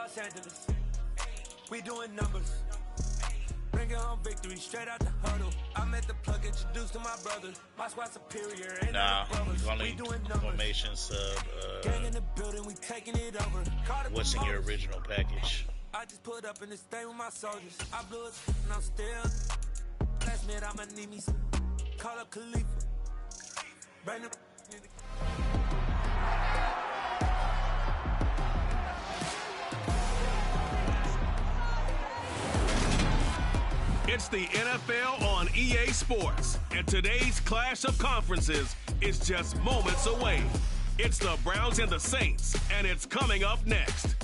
Los Angeles. We doing numbers. Bringing home victory straight out the huddle. I met the plug, introduced to my brother. My squad superior. Nah, only formation sub. Gang in the building, we taking it over. What's in your original package? I just put up in this thing with my soldiers. I blew it and I'm still. Last minute I'ma need me some. Call up Khalifa. Bring them. It's the NFL on EA Sports, and today's clash of conferences is just moments away. It's the Browns and the Saints, and it's coming up next.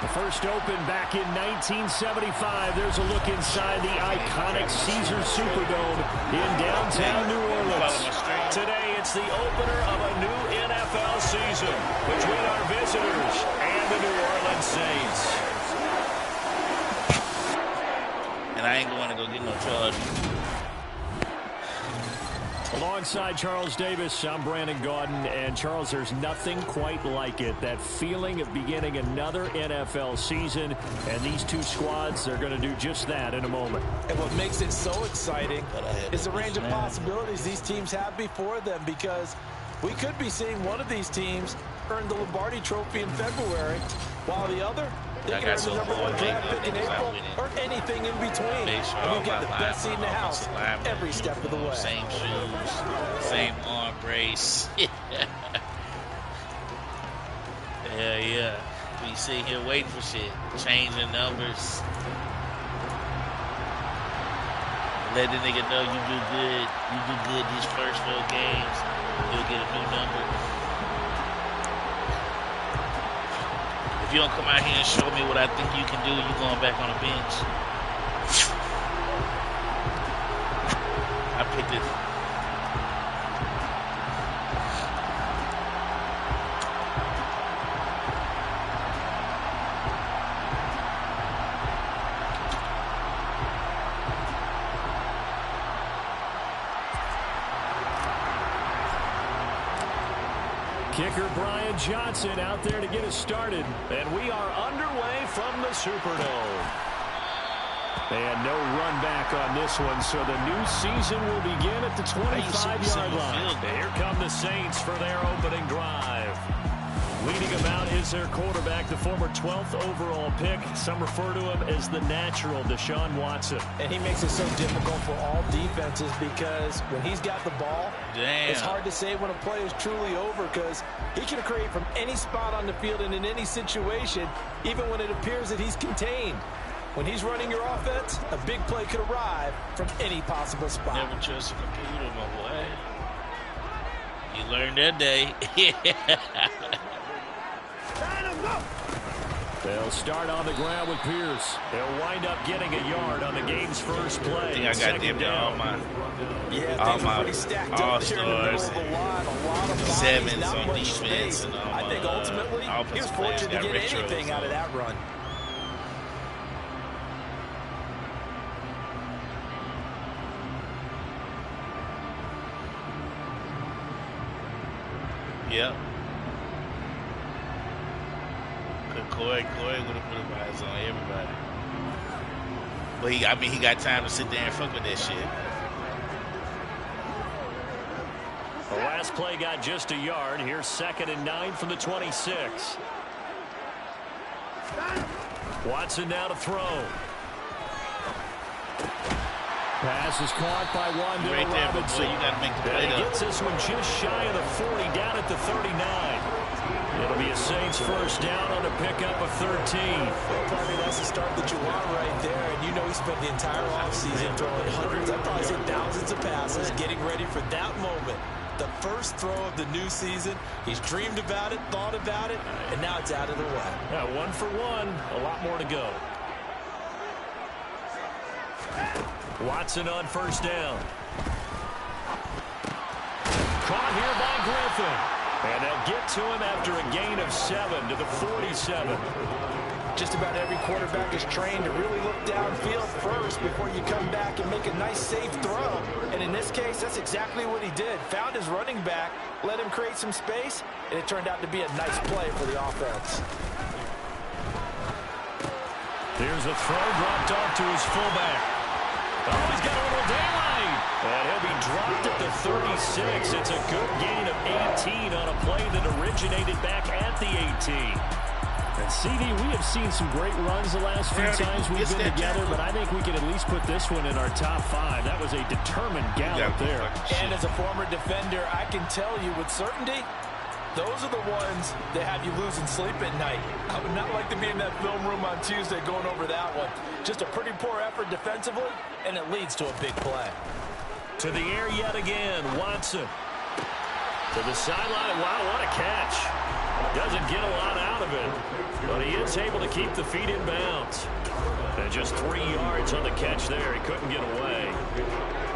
The first open back in 1975. There's a look inside the iconic Caesars Superdome in downtown New Orleans. Today, it's the opener of a new NFL season between our visitors and the New Orleans Saints. And I ain't going to go get no charge. Alongside Charles Davis, I'm Brandon Gaudin. And Charles, there's nothing quite like it. That feeling of beginning another NFL season. And these two squads, they're going to do just that in a moment. And what makes it so exciting is the range of possibilities these teams have before them, because we could be seeing one of these teams earn the Lombardi Trophy in February, while the other, they can earn the #1 draft pick in April, or anything in between. And we've got the best seat in the house every step of the way. Same shoes, same arm brace. Yeah. We sit here waiting for shit, changing numbers. Let the nigga know you do good. You do good these first 4 games, you'll get a new number. If you don't come out here and show me what I think you can do, you're going back on the bench. I picked it. Kicker Brian Johnson out there to get us started. And we are underway from the Superdome. And no run back on this one, so the new season will begin at the 25-yard line. Here come the Saints for their opening drive. Leading them out is their quarterback, the former 12th overall pick. Some refer to him as the natural, Deshaun Watson. And he makes it so difficult for all defenses, because when he's got the ball, it's hard to say when a play is truly over, because he can create from any spot on the field and in any situation, even when it appears that he's contained. When he's running your offense, a big play could arrive from any possible spot. Never trust a computer, my boy. You learned that day. They'll start on the ground with Pierce. They'll wind up getting a yard on the game's first play. I think I got them to all my all-stars, 7s on defense, and all my I think ultimately he was fortunate to get anything out of that run. Yep. Corey would have put his eyes on everybody. But he got time to sit there and fuck with that shit. The last play got just a yard. Here's 2nd and 9 from the 26. Watson now to throw. Pass is caught by Wan'Dale Robinson. You got to make the play. And he gets this one just shy of the 40, down at the 39. It'll be a Saints first down on a pickup of 13. Well, probably that's the start that you want right there. And you know he spent the entire offseason throwing hundreds, I'd probably say thousands of passes, getting ready for that moment. The first throw of the new season. He's dreamed about it, thought about it, and now it's out of the way. Yeah, 1 for 1. A lot more to go. Watson on first down. Caught here by Griffin. And they'll get to him after a gain of 7 to the 47. Just about every quarterback is trained to really look downfield first before you come back and make a nice, safe throw. And in this case, that's exactly what he did. Found his running back, let him create some space, and it turned out to be a nice play for the offense. Here's a throw dropped off to his fullback. Oh, he's got a little daylight. And he'll be dropped at the 36. It's a good gain of 18 on a play that originated back at the 18. And CD, we have seen some great runs the last few times we've been together, but I think we can at least put this one in our top 5. That was a determined gallop there. And as a former defender, I can tell you with certainty, those are the ones that have you losing sleep at night. I would not like to be in that film room on Tuesday going over that one. Just a pretty poor effort defensively, and it leads to a big play. To the air yet again, Watson. To the sideline. Wow, what a catch. Doesn't get a lot out of it, but he is able to keep the feet in bounds. And just 3 yards on the catch there. He couldn't get away.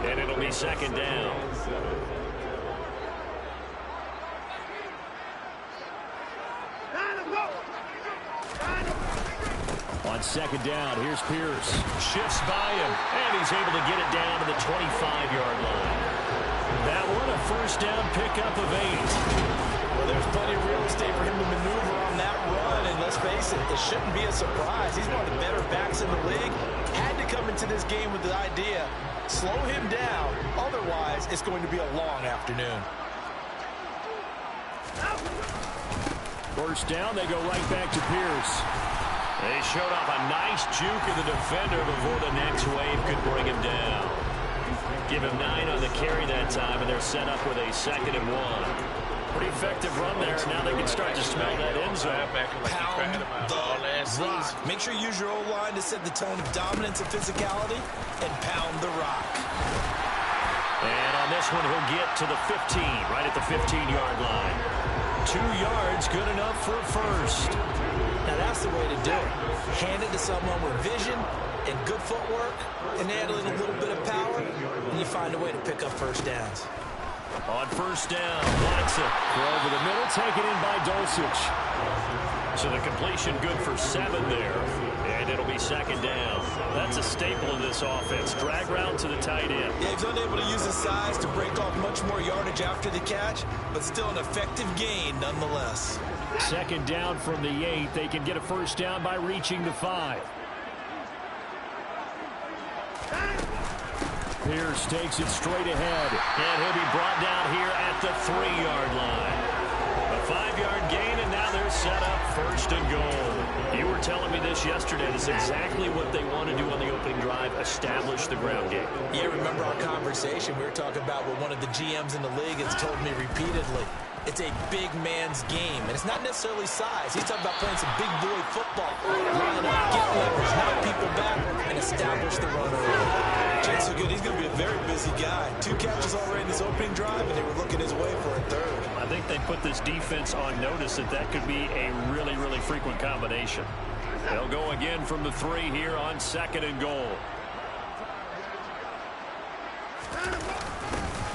And it'll be second down. On second down, here's Pierce. Shifts by him, and he's able to get it down to the 25-yard line. That one, a first down pickup of 8. Well, there's plenty of real estate for him to maneuver on that run, and let's face it, it shouldn't be a surprise. He's one of the better backs in the league. Had to come into this game with the idea, slow him down, otherwise it's going to be a long afternoon. First down, they go right back to Pierce. They showed off a nice juke of the defender before the next wave could bring him down. Give him 9 on the carry that time, and they're set up with a 2nd and 1. Pretty effective run there. Now they can start to smell that end zone. Pound the rock. Make sure you use your O-line to set the tone of dominance and physicality, and pound the rock. And on this one, he'll get to the 15, right at the 15-yard line. 2 yards, good enough for a first. Now that's the way to do it. Hand it to someone with vision and good footwork and add a little bit of power, and you find a way to pick up first downs. On first down, Watson. Throw over the middle, taken in by Dulcich. So the completion good for 7 there. And it'll be second down. That's a staple of this offense. Drag route to the tight end. Yeah, he's unable to use his size to break off much more yardage after the catch, but still an effective gain nonetheless. Second down from the 8. They can get a first down by reaching the 5. Pierce takes it straight ahead. And he'll be brought down here at the 3-yard line. A 5-yard gain, and now they're set up first and goal. You were telling me this yesterday. This is exactly what they want to do on the opening drive, establish the ground game. Yeah, remember our conversation? We were talking about what one of the GMs in the league has told me repeatedly. It's a big man's game, and it's not necessarily size. He's talking about playing some big boy football. Line up, get leverage, knock people back, and establish the run early. Chance so good, he's going to be a very busy guy. 2 catches already in this opening drive, and they were looking his way for a 3rd. I think they put this defense on notice that that could be a really, really frequent combination. They'll go again from the 3 here on 2nd and goal.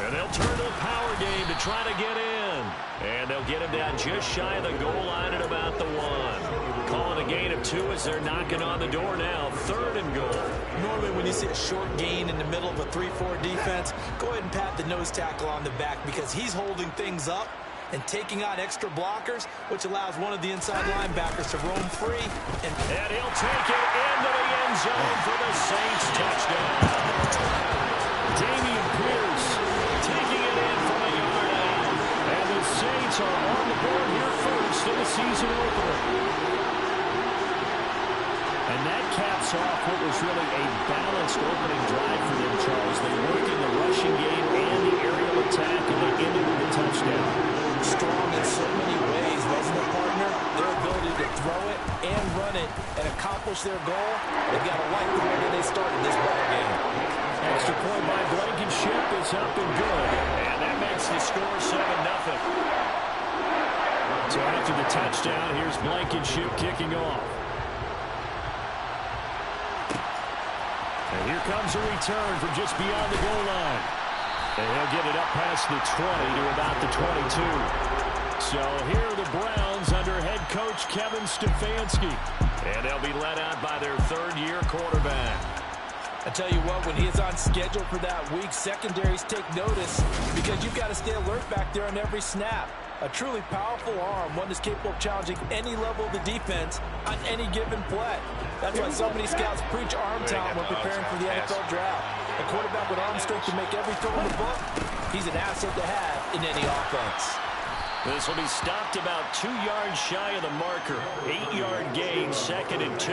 And they'll turn to a power game to try to get in. And they'll get him down just shy of the goal line at about the 1. Calling a gain of 2 as they're knocking on the door now. 3rd and goal. Normally when you see a short gain in the middle of a 3-4 defense, go ahead and pat the nose tackle on the back because he's holding things up and taking out extra blockers, which allows one of the inside linebackers to roam free. And he'll take it into the end zone for the Saints touchdown. Damian Pierce taking it in from a yard out. And the Saints are on the board here first in the season opener. And that caps off what was really a balanced opening drive for them, Charles. They worked in the rushing game and the aerial attack, and they ended with a touchdown. Strong in so many ways, wasn't it, partner? Their ability to throw it and run it and accomplish their goal, they've got to like the way that they started this ball game. Extra point by Blankenship is up and good. And that makes the score 7-0. So after the touchdown, here's Blankenship kicking off. And here comes a return from just beyond the goal line. And he'll get it up past the 20 to about the 22. So here are the Browns under head coach Kevin Stefanski. And they'll be led out by their 3rd-year quarterback. I tell you what, when he is on schedule for that week, secondaries take notice because you've got to stay alert back there on every snap. A truly powerful arm, one that's capable of challenging any level of the defense on any given play. That's why so many scouts preach arm talent when preparing for the NFL draft. A quarterback with arm strength to make every throw in the book, he's an asset to have in any offense. This will be stopped about 2 yards shy of the marker. 8-yard gain, 2nd and 2.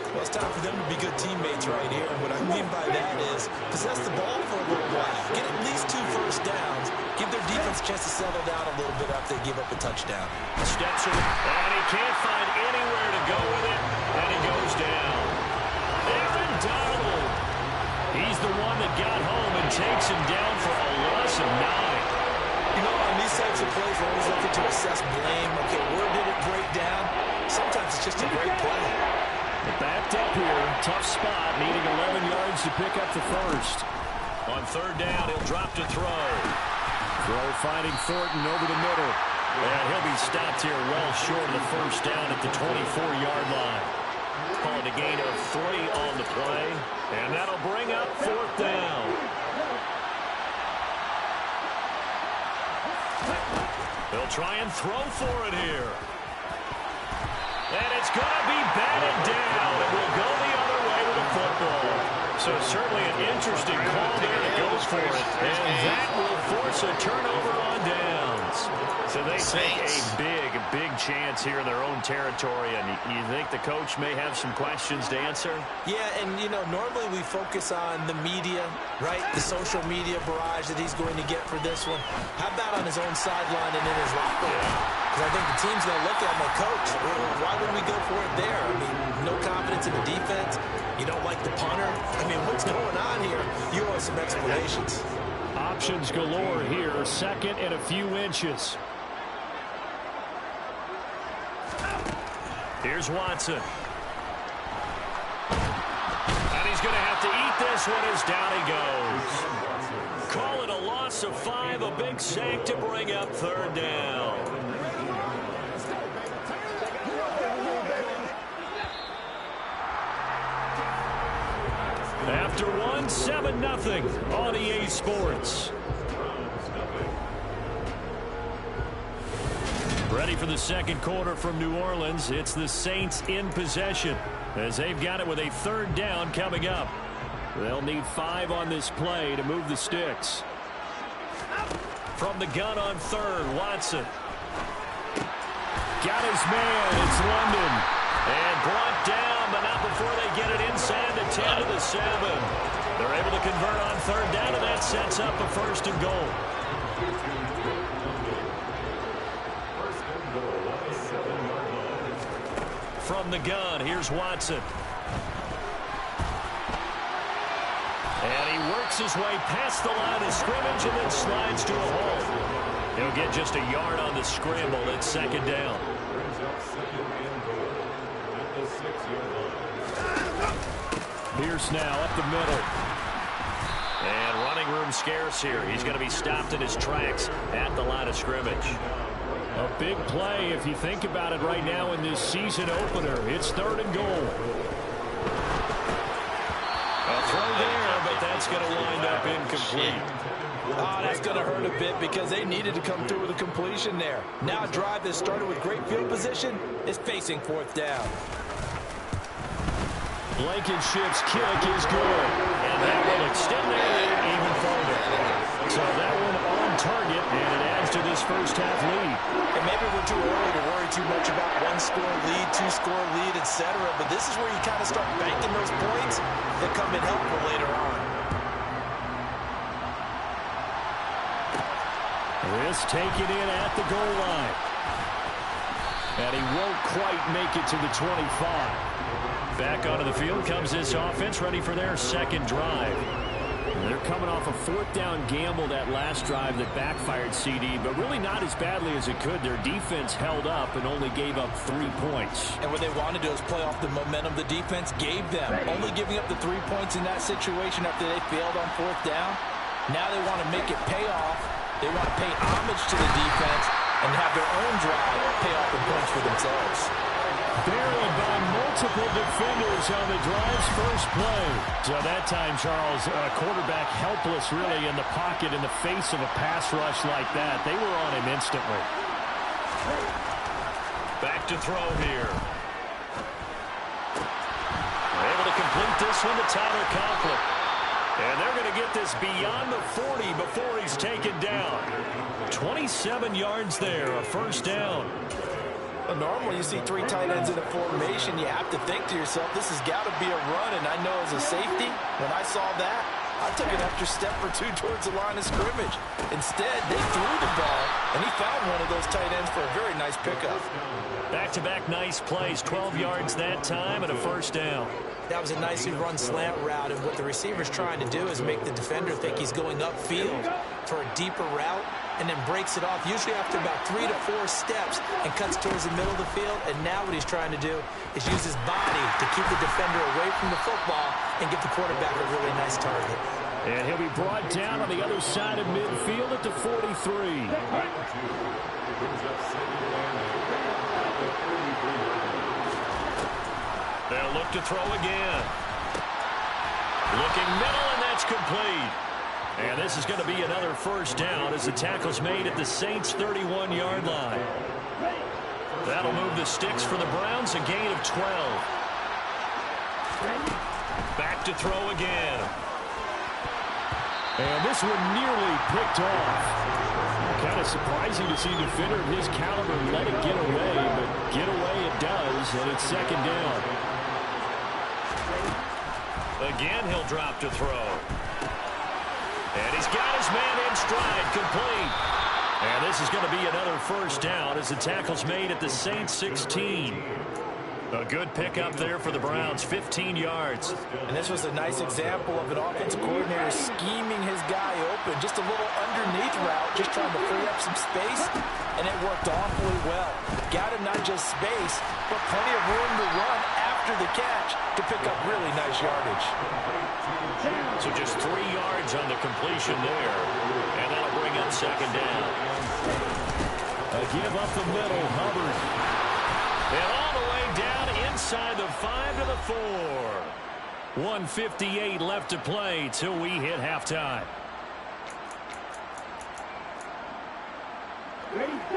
Well, it's time for them to be good teammates right here. And what I mean by that is possess the ball for a little while. Get at least 2 first downs. Give their defense a chance to settle down a little bit after they give up a touchdown. Steps in, and he can't find anywhere to go with it. And he goes down. Aaron Donald. He's the one that got home and takes him down for a loss of 9. You know, on these types of plays, we're always looking to assess blame. Okay, where did it break down? Sometimes it's just a great play. Backed up here, tough spot, needing 11 yards to pick up the first. On 3rd down, he'll drop to throw. Throw finding Thornton over the middle. And he'll be stopped here well short of the first down at the 24-yard line. Called a gain of 3 on the play. And that'll bring up 4th down. They'll try and throw for it here. And it's going to be batted down. It will go the other way with the football. So certainly an interesting call there that goes for it. And that will force a turnover on downs. So they take a big chance here in their own territory. And you think the coach may have some questions to answer? Yeah, and, you know, normally we focus on the media, right? The social media barrage that he's going to get for this one. How about on his own sideline and in his locker room? Because I think the team's going to look at him like, Coach, why would we go for it there? I mean, no confidence in the defense. You don't like the punter. I mean, what's going on here? You owe us some explanations. Options galore here. 2nd and a few inches. Here's Watson. And he's going to have to eat this one as down he goes. Call it a loss of 5, a big sack to bring up 3rd down. After 1, 7-0 on EA Sports. Ready for the 2nd quarter from New Orleans. It's the Saints in possession as they've got it with a 3rd down coming up. They'll need 5 on this play to move the sticks. From the gun on 3rd, Watson. Got his man. It's London. And brought down, but not before they get it inside the 10 to the 7. They're able to convert on 3rd down, and that sets up a 1st and goal. From the gun, here's Watson. And he works his way past the line of scrimmage and then slides to a halt. He'll get just a yard on the scramble. It's 2nd down. Pierce now up the middle. And running room scarce here. He's going to be stopped in his tracks at the line of scrimmage. A big play if you think about it right now in this season opener. It's 3rd and goal. A throw there, but that's going to wind up incomplete. Oh, that's going to hurt a bit because they needed to come through with a completion there. Now a drive that started with great field position is facing 4th down. Blankenship's kick is good. And that will extend their lead even further. So that one on target, and it adds to this first half lead. And maybe we're too early to worry too much about 1-score lead, 2-score lead, etc. But this is where you kind of start banking those points that come in helpful later on. This taken in at the goal line. And he won't quite make it to the 25. Back onto the field comes this offense, ready for their 2nd drive. They're coming off a 4th down gamble that last drive that backfired CD, but really not as badly as it could. Their defense held up and only gave up 3 points. And what they wanted to do is play off the momentum the defense gave them. Only giving up the 3 points in that situation after they failed on 4th down. Now they want to make it pay off. They want to pay homage to the defense and have their own drive pay off the points for themselves. Buried by multiple defenders on the drive's first play. So that time, Charles, quarterback helpless really in the pocket in the face of a pass rush like that. They were on him instantly. Back to throw here. Able to complete this one to Tyler Conklin. And they're going to get this beyond the 40 before he's taken down. 27 yards there, a first down. Well, normally you see 3 tight ends in a formation, you have to think to yourself, this has got to be a run. And I know as a safety, when I saw that, I took an extra step or 2 towards the line of scrimmage. Instead, they threw the ball, and he found one of those tight ends for a very nice pickup. Back-to-back nice plays, 12 yards that time and a first down. That was a nicely run slant route, and what the receiver's trying to do is make the defender think he's going upfield for a deeper route and then breaks it off, usually after about 3 to 4 steps, and cuts towards the middle of the field. And now what he's trying to do is use his body to keep the defender away from the football and give the quarterback a really nice target. And he'll be brought down on the other side of midfield at the 43. They'll look to throw again. Looking middle, and that's complete. And this is going to be another first down as the tackle's made at the Saints' 31-yard line. That'll move the sticks for the Browns, a gain of 12. Back to throw again. And this one nearly picked off. Kind of surprising to see a defender of his caliber let it get away, but get away it does, and it's second down. Again, he'll drop to throw. And he's got his man in stride, complete. And this is going to be another first down as the tackle's made at the Saints' 16. A good pickup there for the Browns, 15 yards. And this was a nice example of an offensive coordinator scheming his guy open. Just a little underneath route, just trying to free up some space, and it worked awfully well. Got him not just space, but plenty of room to run after the catch to pick up really nice yardage. So just 3 yards on the completion there, and that'll bring up second down. A give up the middle, Hubbard. And all the way down inside the 5 to the 4. 1:58 left to play till we hit halftime.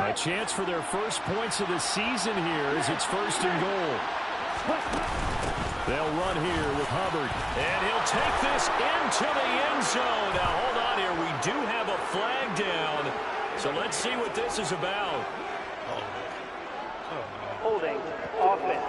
A chance for their first points of the season here as it's first and goal. They'll run here with Hubbard. And he'll take this into the end zone. Now, hold on here. We do have a flag down. So let's see what this is about. Holding offense.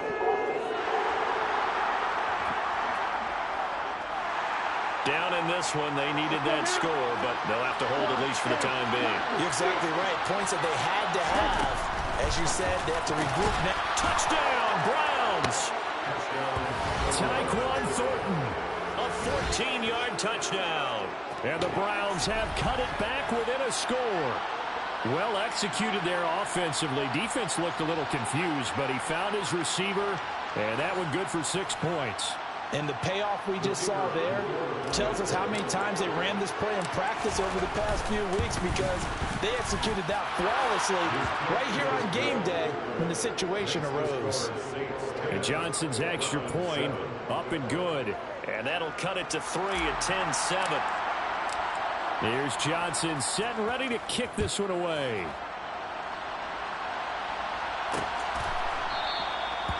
Down in this one, they needed that score, but they'll have to hold at least for the time being. You're exactly right. Points that they had to have. As you said, they have to regroup now. Touchdown, Browns! Tyquan Thornton, a 14-yard touchdown. And the Browns have cut it back within a score. Well executed there offensively. Defense looked a little confused, but he found his receiver, and that one good for 6 points. And the payoff we just saw there tells us how many times they ran this play in practice over the past few weeks, because they executed that flawlessly right here on game day when the situation arose. And Johnson's extra point up and good. And that'll cut it to 3 at 10-7. Here's Johnson set and ready to kick this one away.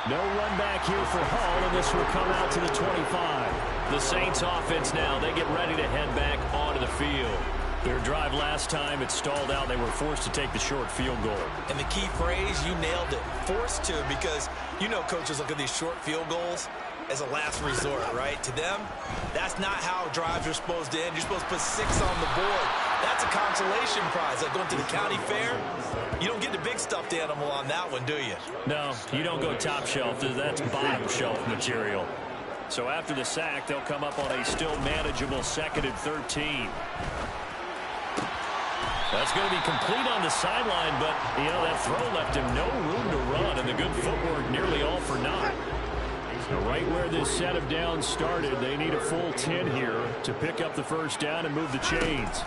No run back here for Hall, and this will come out to the 25. The Saints offense now, they get ready to head back onto the field. Their drive last time, it stalled out. They were forced to take the short field goal. And the key phrase, you nailed it. Forced to, because you know coaches look at these short field goals as a last resort, right? To them, that's not how drives are supposed to end. You're supposed to put 6 on the board. That's a consolation prize. Like going to the county fair, you don't get the big stuffed animal on that one, do you? No, you don't go top shelf. That's bottom shelf material. So after the sack, they'll come up on a still manageable 2nd and 13. That's going to be complete on the sideline, but, you know, that throw left him no room to run, and the good footwork nearly all for naught. So right where this set of downs started, they need a full 10 here to pick up the first down and move the chains.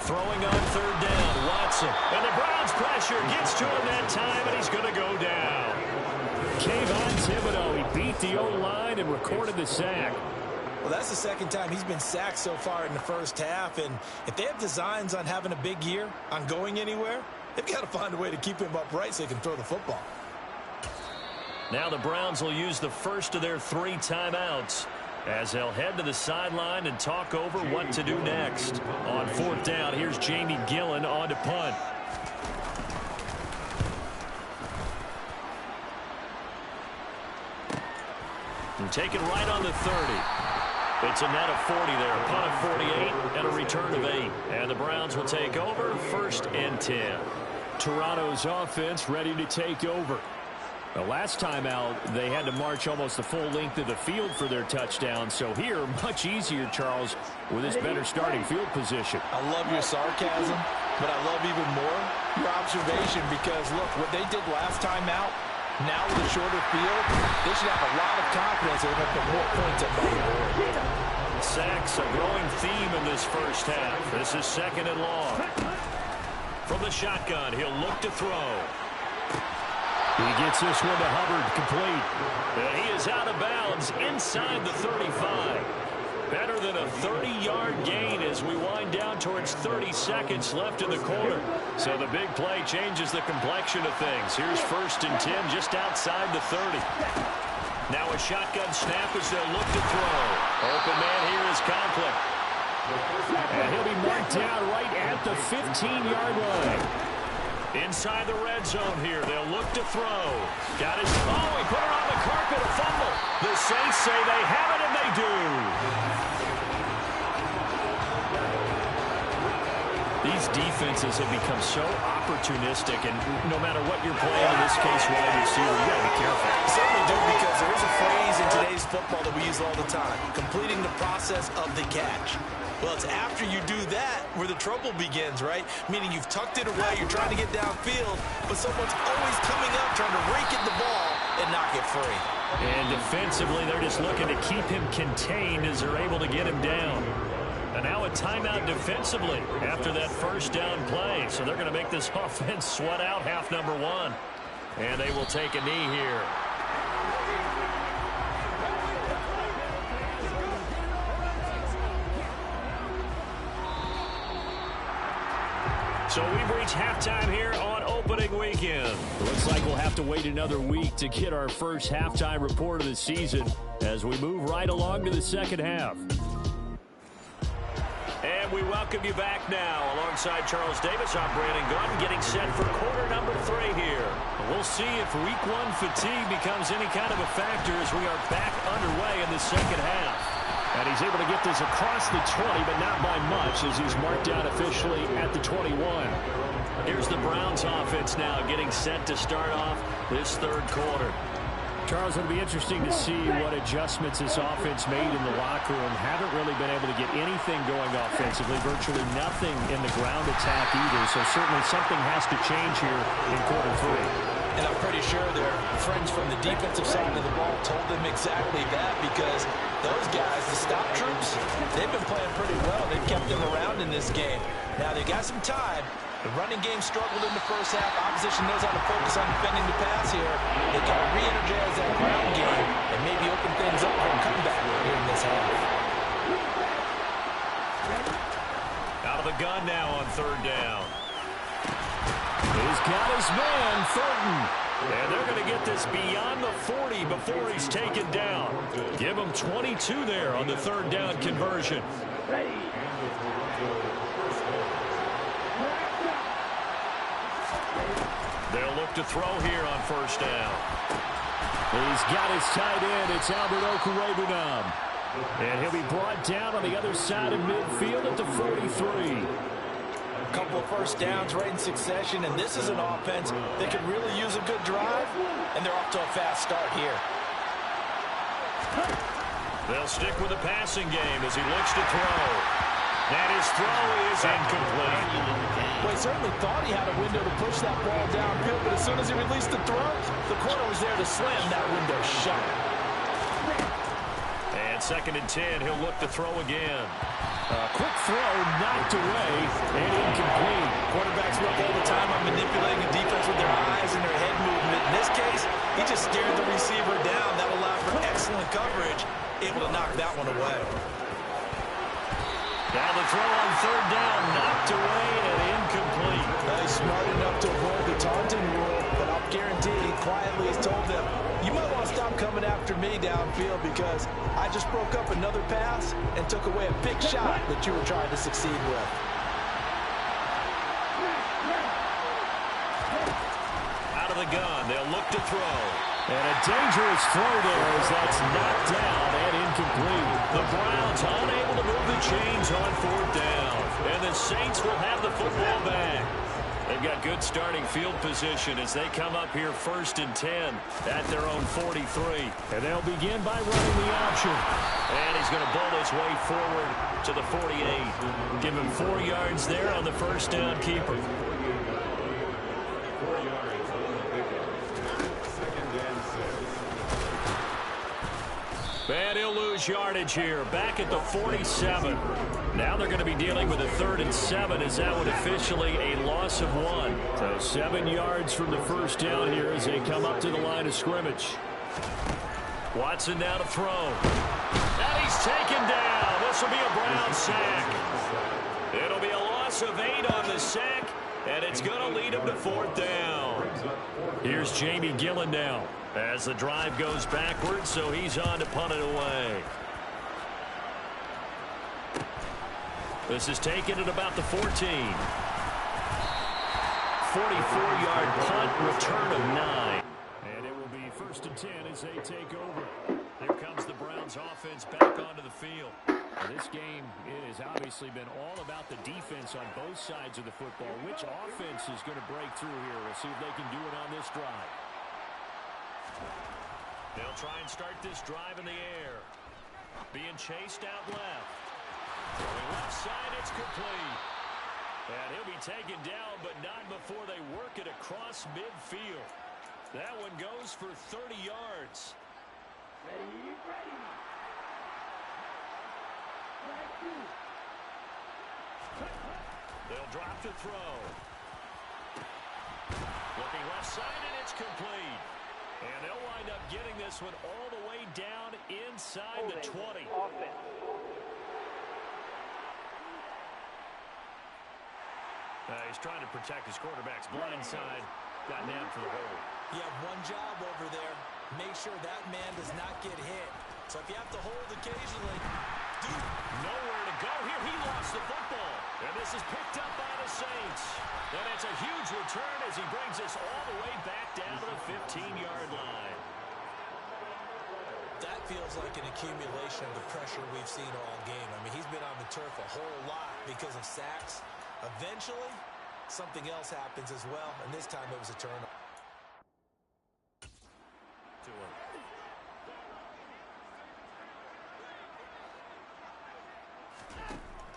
Throwing on 3rd down, Watson. And the Browns pressure gets to him that time, and he's going to go down. He beat the O-line and recorded the sack. Well, that's the second time he's been sacked so far in the first half. And if they have designs on having a big year, on going anywhere, they've got to find a way to keep him upright so they can throw the football. Now the Browns will use the first of their 3 timeouts as they'll head to the sideline and talk over what to do next. On 4th down, here's Jamie Gillen on to punt. And taken right on the 30. It's a net of 40 there. A punt of 48 and a return of 8. And the Browns will take over 1st and 10. Toronto's offense ready to take over. The last time out, they had to march almost the full length of the field for their touchdown. So here, much easier, Charles, with this better starting field position. I love your sarcasm, but I love even more your observation because, look, what they did last time out, now with a shorter field, they should have a lot of confidence they're going to put more points up on the board. Sacks, a growing theme in this first half. This is 2nd and long. From the shotgun, he'll look to throw. He gets this one to Hubbard, complete. And he is out of bounds inside the 35. Better than a 30-yard gain as we wind down towards 30 seconds left in the quarter. So the big play changes the complexion of things. Here's 1st and 10 just outside the 30. Now a shotgun snap as they'll look to throw. Open man here is Conklin. And he'll be marked down right at the 15-yard line. Inside the red zone here, they'll look to throw. Got his, he put it on the carpet, a fumble. The Saints say they have it, and they do. These defenses have become so opportunistic, and no matter what you're playing, in this case, wide receiver, you got to be careful. Certainly do, because there is a phrase in today's football that we use all the time, completing the process of the catch. Well, it's after you do that where the trouble begins, right? Meaning you've tucked it away, you're trying to get downfield, but someone's always coming up trying to rake at the ball and knock it free. And defensively, they're just looking to keep him contained as they're able to get him down. And now a timeout defensively after that first down play. So they're going to make this offense sweat out half number 1. And they will take a knee here. So we've reached halftime here on opening weekend. Looks like we'll have to wait another week to get our first halftime report of the season as we move right along to the second half. And we welcome you back now. Alongside Charles Davis, I'm Brandon Gordon, getting set for quarter number 3 here. We'll see if week 1 fatigue becomes any kind of a factor as we are back underway in the second half. And he's able to get this across the 20, but not by much as he's marked down officially at the 21. Here's the Browns offense now getting set to start off this third quarter. Charles, it'll be interesting to see what adjustments this offense made in the locker room. Haven't really been able to get anything going offensively, virtually nothing in the ground attack either. So certainly something has to change here in quarter 3. And I'm pretty sure their friends from the defensive side of the ball told them exactly that, because those guys, the stop troops, they've been playing pretty well. They've kept them around in this game. Now, they've got some time. The running game struggled in the first half. Opposition knows how to focus on defending the pass here. They got to re-energize that ground game and maybe open things up for a comeback here in this half. Out of the gun now on 3rd down. He's got his man, Thornton. And they're going to get this beyond the 40 before he's taken down. Give him 22 there on the 3rd down conversion. They'll look to throw here on 1st down. He's got his tight end. It's Albert Okwuegbunam. And he'll be brought down on the other side of midfield at the 43. Couple of first downs right in succession, and this is an offense that could really use a good drive, and they're off to a fast start here. They'll stick with the passing game as he looks to throw. And his throw is incomplete. Well, he certainly thought he had a window to push that ball downfield, but as soon as he released the throw, the corner was there to slam that window shut. And 2nd and 10, he'll look to throw again. Quick throw, knocked away, and incomplete. Quarterbacks work all the time on manipulating the defense with their eyes and their head movement. this case, he just stared the receiver down. That allowed for excellent coverage, able to knock that one away. Now the throw on third down, knocked away and incomplete. He's smart enough to avoid the taunting rule, but I'll guarantee he quietly has told them, you might want to stop coming after me downfield because I just broke up another pass and took away a big shot that you were trying to succeed with. Out of the gun, they'll look to throw. And a dangerous throw there as that's knocked down and incomplete. The Browns unable to move the chains on fourth down. And the Saints will have the football back. They've got good starting field position as they come up here 1st and 10 at their own 43. And they'll begin by running the option. And he's going to bowl his way forward to the 48. Give him 4 yards there on the first down keeper. And he'll lose yardage here, back at the 47. Now they're going to be dealing with a 3rd and 7 as that one officially a loss of 1. So 7 yards from the first down here as they come up to the line of scrimmage. Watson now to throw. And he's taken down. This will be a Brown sack. It'll be a loss of 8 on the sack, and it's going to lead him to 4th down. Here's Jamie Gillen now as the drive goes backwards, so he's on to punt it away. This is taken at about the 14. 44-yard punt, return of 9. And it will be 1st and 10 as they take over. Here comes the Browns offense back onto the field. This game has obviously been all about the defense on both sides of the football. Which offense is going to break through here? We'll see if they can do it on this drive. They'll try and start this drive in the air. Being chased out left. Going left side, it's complete. And he'll be taken down, but not before they work it across midfield. That one goes for 30 yards. They'll drop the throw. Looking left side, and it's complete. And they'll wind up getting this one all the way down inside the 20. He's trying to protect his quarterback's blind side. Got nabbed for the hole. You have one job over there. Make sure that man does not get hit. So if you have to hold occasionally, nowhere to go here. He lost the football. And this is picked up by the Saints. And it's a huge return as he brings us all the way back down to the 15-yard line. That feels like an accumulation of the pressure we've seen all game. I mean, he's been on the turf a whole lot because of sacks. Eventually, something else happens as well, and this time it was a turnover.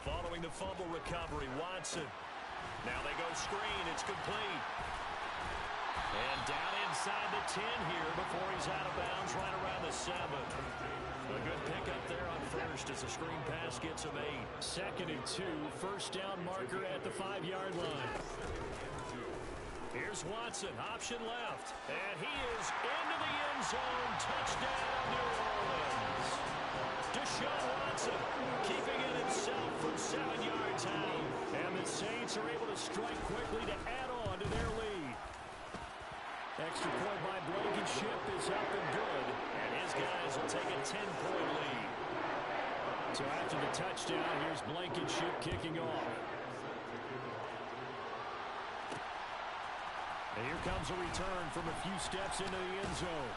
Following the fumble recovery, Watson. Now they go screen. It's complete. And down inside the 10 here before he's out of bounds right around the 7. A good pickup there on first as the screen pass gets him 8. 2nd and 2. First down marker at the 5-yard line. Here's Watson. Option left. And he is into the end zone. Touchdown, New Orleans. Deshaun Watson keeping it himself from 7 yards out. And the Saints are able to strike quickly to add on to their lead. Extra point by Blankenship is up and good. And his guys will take a 10-point lead. So after the touchdown, here's Blankenship kicking off. And here comes a return from a few steps into the end zone.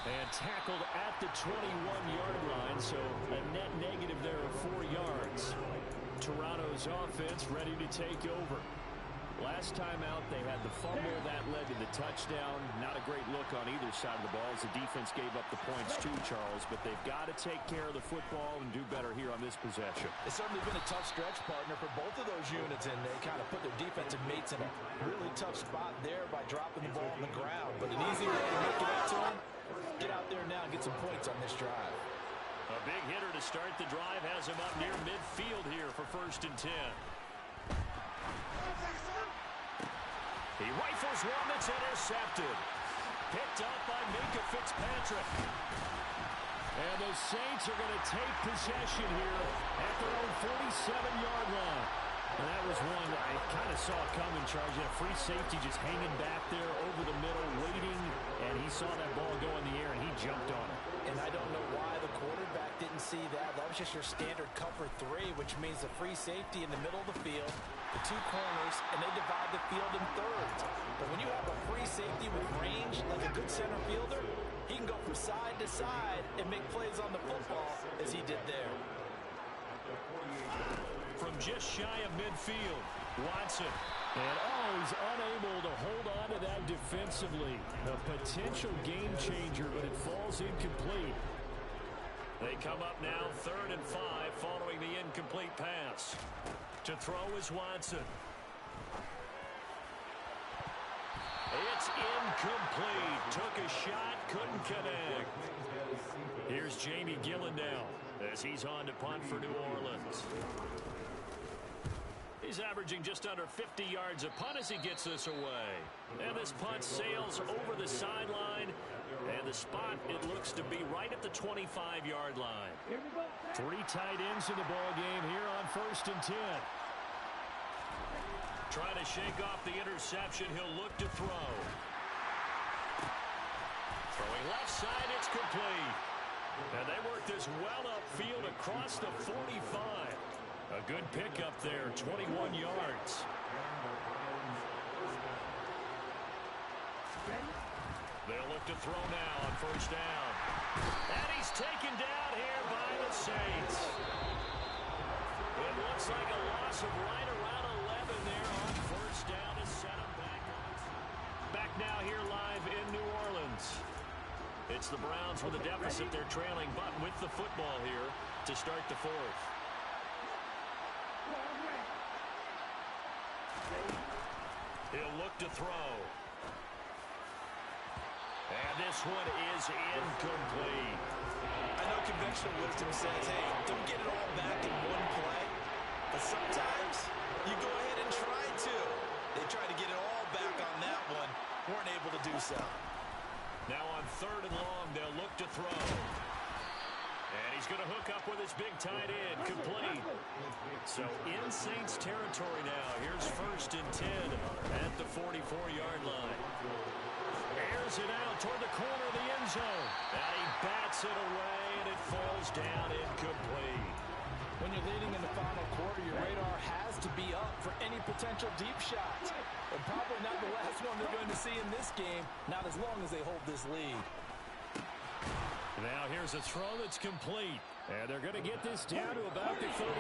And tackled at the 21-yard line, so a net negative there of 4 yards. Toronto's offense ready to take over. Last time out, they had the fumble that led to the touchdown. Not a great look on either side of the ball as the defense gave up the points too, Charles. But they've got to take care of the football and do better here on this possession. It's certainly been a tough stretch, partner, for both of those units, and they kind of put their defensive mates in a really tough spot there by dropping the ball on the ground. But an easy way to make it up to them, get out there now and get some points on this drive. A big hitter to start the drive has him up near midfield here for 1st and 10. He rifles one that's intercepted. picked up by Minka Fitzpatrick. And the Saints are going to take possession here at their own 47-yard line. And that was one I kind of saw coming, Charles. You had a free safety just hanging back there over the middle, waiting, and he saw that ball go in the air, and he jumped on it. And I don't know why the quarterback didn't see that. That was just your standard cover 3, which means the free safety in the middle of the field, the 2 corners, and they divide the field in thirds. But when you have a free safety with range, like a good center fielder, he can go from side to side and make plays on the football as he did there. From just shy of midfield, Watson. And he's unable to hold on to that defensively. A potential game changer, but it falls incomplete. They come up now 3rd and 5 following the incomplete pass. To throw is Watson. It's incomplete. Took a shot, couldn't connect. Here's Jamie Gillen now as he's on to punt for New Orleans. He's averaging just under 50 yards a punt as he gets this away. And this punt sails over the sideline. And the spot, it looks to be right at the 25-yard line. 3 tight ends in the ball game here on 1st and 10. Trying to shake off the interception. He'll look to throw. Throwing left side, it's complete. And they work this well upfield across the 45. A good pickup there, 21 yards. They'll look to throw now on 1st down. And he's taken down here by the Saints. It looks like a loss of right around 11 there on 1st down to set him back. Back now here live in New Orleans. It's the Browns with a deficit. They're trailing, but with the football here to start the 4th. He'll look to throw. And this one is incomplete. I know conventional wisdom says, hey, don't get it all back in one play. But sometimes you go ahead and try to. They tried to get it all back on that one. Weren't able to do so. Now on 3rd and long, they'll look to throw. And he's going to hook up with his big tight end, complete. So in Saints territory now. Here's 1st and 10 at the 44-yard line. Airs it out toward the corner of the end zone. And he bats it away, and it falls down incomplete. When you're leading in the final quarter, your radar has to be up for any potential deep shots. And probably not the last one they're going to see in this game, not as long as they hold this lead. Now here's a throw that's complete. And they're going to get this down to about the 37.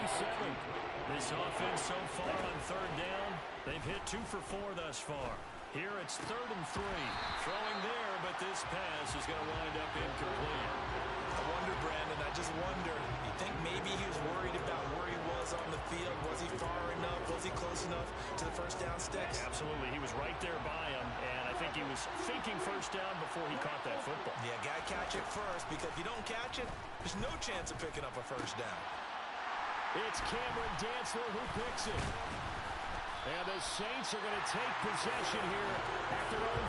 This offense so far on 3rd down, they've hit 2 for 4 thus far. Here it's 3rd and 3. Throwing there, but this pass is going to wind up incomplete. I wonder, Brandon, I just wonder, you think maybe he was worried about where he was on the field? Was he far enough? Was he close enough to the 1st down sticks? Absolutely. He was right there by him, and I think he was thinking 1st down before he caught that football. Yeah, got to catch it first, because if you don't catch it, there's no chance of picking up a 1st down. It's Cameron Dantzler who picks it. And the Saints are going to take possession here at their own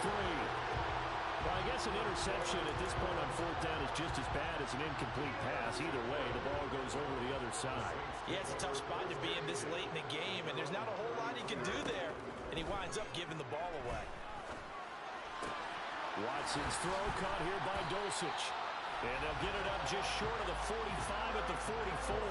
33. Well, I guess an interception at this point on 4th down is just as bad as an incomplete pass. Either way, the ball goes over the other side. Yeah, it's a tough spot to be in this late in the game, and there's not a whole lot he can do there, and he winds up giving the ball away. Watson's throw caught here by Dulcich. And they'll get it up just short of the 45 at the 44.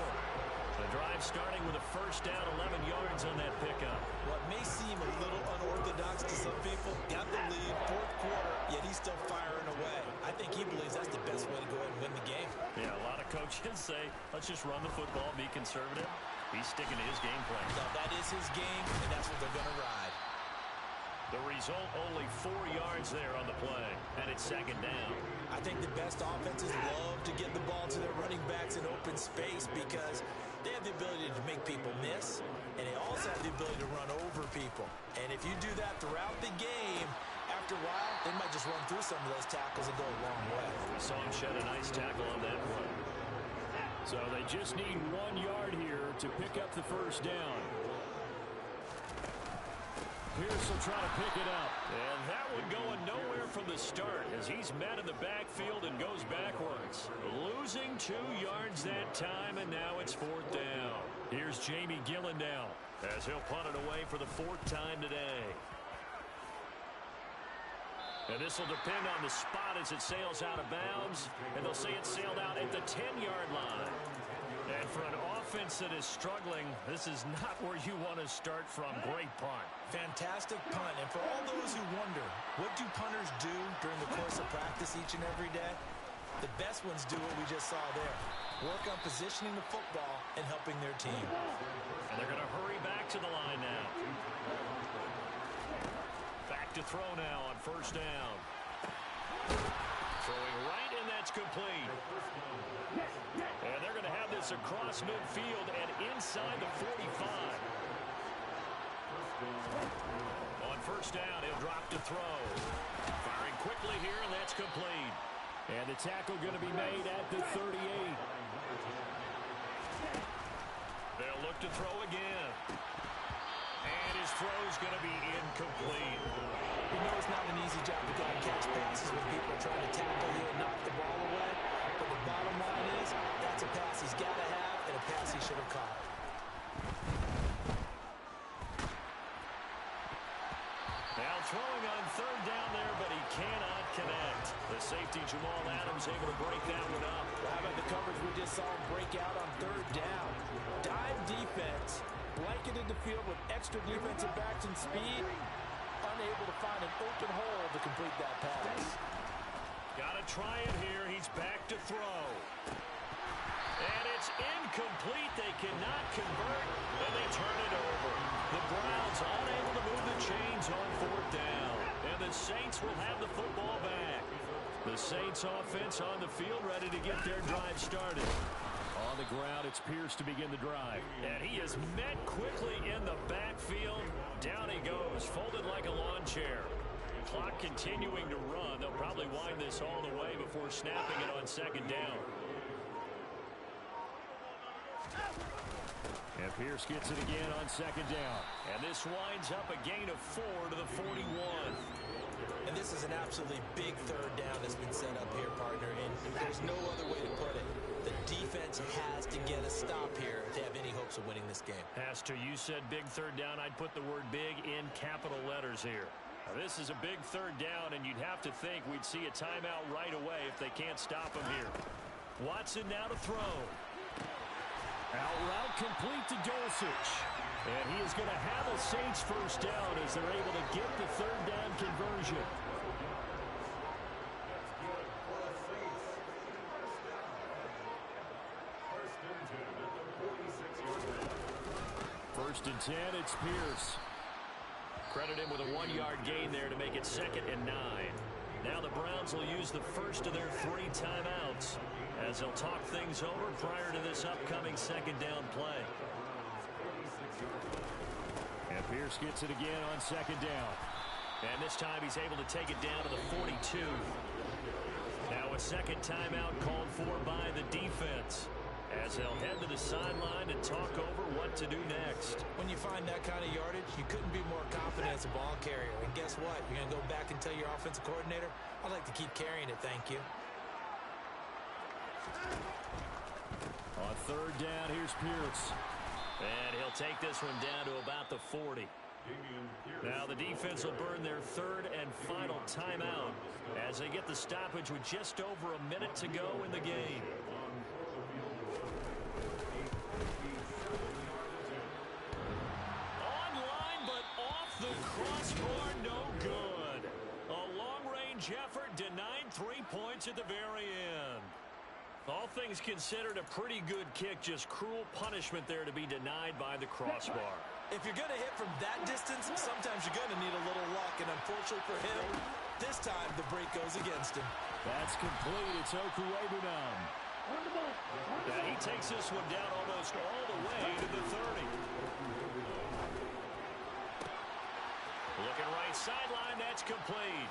The drive starting with a 1st down, 11 yards on that pickup. What may seem a little unorthodox to some people, got the lead, 4th quarter, yet he's still firing away. I think he believes that's the best way to go ahead and win the game. Yeah, a lot of coaches say, let's just run the football, be conservative. He's sticking to his game plan. No, that is his game, and that's what they're going to ride. The result, only 4 yards there on the play, and it's 2nd down. I think the best offenses love to get the ball to their running backs in open space because they have the ability to make people miss, and they also have the ability to run over people. And if you do that throughout the game, after a while, they might just run through some of those tackles and go a long way. We saw him shed a nice tackle on that play. So they just need 1 yard here to pick up the 1st down. Pierce will try to pick it up. And that one going nowhere from the start as he's met in the backfield and goes backwards. Losing 2 yards that time, and now it's 4th down. Here's Jamie Gillen now as he'll punt it away for the 4th time today. And this will depend on the spot as it sails out of bounds. And they'll say it sailed out at the 10-yard line. And for an offense that is struggling, this is not where you want to start from. Great punt. Fantastic punt. And for all those who wonder, what do punters do during the course of practice each and every day? The best ones do what we just saw there. Work on positioning the football and helping their team. And they're going to hurry back to the line now. Back to throw now on 1st down. Throwing right, and that's complete. And they're going to have this across midfield and inside the 45. On 1st down, he'll drop to throw. Firing quickly here, and that's complete. And the tackle going to be made at the 38. They'll look to throw again. And his throw's going to be incomplete. You know it's not an easy job to go and catch passes when people are trying to tackle you and knock the ball away. But the bottom line is, that's a pass he's got to have and a pass he should have caught. Now throwing on 3rd down there, but he cannot connect. The safety, Jamal Adams, able to break that one up. How about the coverage we just saw him break out on 3rd down? Dive defense, blanketed the field with extra defensive backs and speed, unable to find an open hole to complete that pass. Got to try it here. He's back to throw. And it's incomplete. They cannot convert, and they turn it over. The Browns unable to move the chains on 4th down. And the Saints will have the football back. The Saints offense on the field ready to get their drive started. On the ground, it's Pierce to begin the drive. And he is met quickly in the backfield. Down he goes, folded like a lawn chair. Clock continuing to run. They'll probably wind this all the way before snapping it on 2nd down. And Pierce gets it again on 2nd down. And this winds up a gain of 4 to the 41. And this is an absolutely big 3rd down that's been set up here, partner. And there's no other way to put it. The defense has to get a stop here if they have any hopes of winning this game. Pastor, you said big 3rd down. I'd put the word big in capital letters here. Now, this is a big 3rd down, and you'd have to think we'd see a timeout right away if they can't stop him here. Watson now to throw. Out route complete to Dulcich. And he is going to have a Saints 1st down as they're able to get the 3rd down conversion. First and 10, it's Pierce. Credit him with a 1-yard gain there to make it 2nd and 9. Now the Browns will use the first of their 3 timeouts as they'll talk things over prior to this upcoming 2nd down play. And Pierce gets it again on 2nd down. And this time he's able to take it down to the 42. Now a 2nd timeout called for by the defense as they'll head to the sideline and talk over what to do next. When you find that kind of yardage, you couldn't be more confident as a ball carrier. And guess what? You're going to go back and tell your offensive coordinator, I'd like to keep carrying it, thank you. On 3rd down, here's Pierce. And he'll take this one down to about the 40. Now the defense will burn their 3rd and final timeout as they get the stoppage with just over a minute to go in the game. Online, but off the crossbar, no good. A long-range effort denied 3 points at the very end. All things considered, a pretty good kick, just cruel punishment there to be denied by the crossbar. If you're going to hit from that distance, sometimes you're going to need a little luck, and unfortunately for him, this time the break goes against him. That's complete. It's Okuwebunam. And he takes this one down almost all the way to the 30. Looking right sideline, that's complete.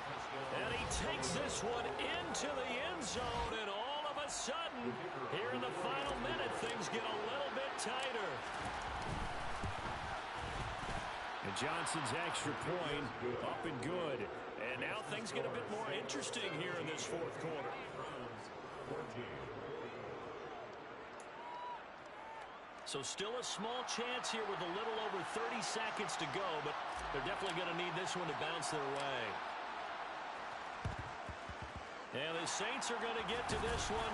And he takes this one into the end zone, and all of a sudden, here in the final minute, things get a little bit tighter. And Johnson's extra point up and good. And now things get a bit more interesting here in this fourth quarter. So still a small chance here with a little over 30 seconds to go, but they're definitely going to need this one to bounce their way. And the Saints are going to get to this one,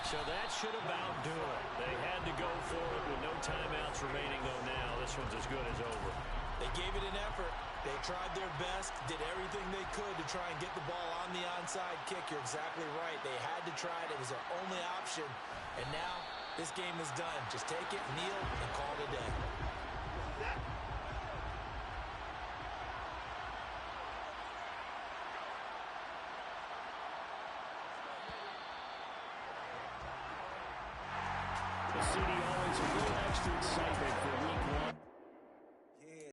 so that should about do it. They had to go for it with no timeouts remaining, though now this one's as good as over. They gave it an effort. They tried their best, did everything they could to try and get the ball on the onside kick. You're exactly right. They had to try it. It was their only option. And now this game is done. Just take it, kneel, and call it a day. The CD always a little extra excitement for week one